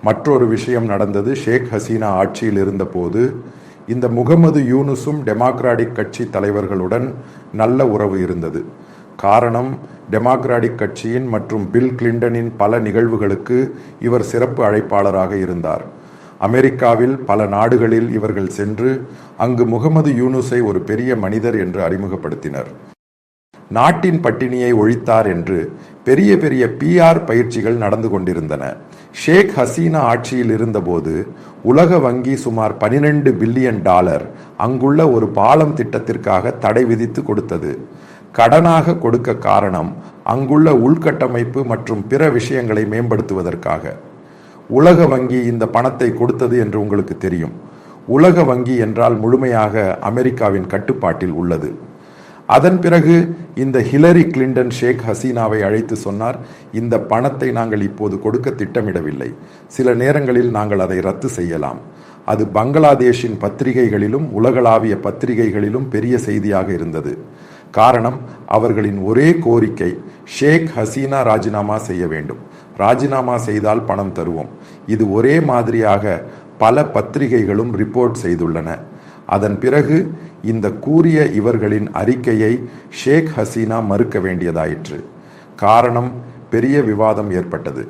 மற்றொரு விஷயம் நடந்தது. ஷேக் ஹசீனா ஆட்சியில் இருந்தபோது இந்த முகமது யூனுஸும் டெமோக்ராட்டிக் கட்சி தலைவர்களுடன் நல்ல உறவு இருந்தது. காரணம், டெமோக்ராட்டிக் கட்சியின் மற்றும் பில் கிளின்டனின் பல நிகழ்வுகளுக்கு இவர் சிறப்பு அழைப்பாளராக இருந்தார். அமெரிக்காவில் பல நாடுகளில் இவர்கள் சென்று அங்கு முகமது யூனுஸை ஒரு பெரிய மனிதர் என்று அறிமுகப்படுத்தினர். நாட்டின் பட்டினியை ஒழித்தார் என்று பெரிய பெரிய PR பயிற்சிகள் நடந்து கொண்டிருந்தன. ஷேக் ஹசீனா ஆட்சியில் இருந்தபோது உலக வங்கி சுமார் $12 பில்லியன் அங்குள்ள ஒரு பாலம் திட்டத்திற்காக தடை விதித்து கொடுத்தது. கடனாக கொடுக்க காரணம் அங்குள்ள உள்கட்டமைப்பு மற்றும் பிற விஷயங்களை மேம்படுத்துவதற்காக. உலக வங்கி இந்த பணத்தை கொடுத்தது என்று உங்களுக்கு தெரியும். உலக வங்கி என்றால் முழுமையாக அமெரிக்காவின் கட்டுப்பாட்டில் உள்ளது. அதன் பிறகு இந்த ஹிலரி கிளின்டன் ஷேக் ஹசீனாவை அழைத்து சொன்னார், இந்த பணத்தை நாங்கள் இப்போது கொடுக்க திட்டமிடவில்லை, சில நேரங்களில் நாங்கள் அதை ரத்து செய்யலாம். அது பங்களாதேஷின் பத்திரிகைகளிலும் உலகளாவிய பத்திரிகைகளிலும் பெரிய செய்தியாக இருந்தது. காரணம், அவர்களின் ஒரே கோரிக்கை ஷேக் ஹசீனா ராஜினாமா செய்ய வேண்டும், ராஜினாமா செய்தால் பணம் தருவோம். இது ஒரே மாதிரியாக பல பத்திரிகைகளும் ரிப்போர்ட் செய்துள்ளன. அதன் பிறகு இந்த கூறிய இவர்களின் அறிக்கையை ஷேக் ஹசீனா மறுக்க வேண்டியதாயிற்று. காரணம், பெரிய விவாதம் ஏற்பட்டது.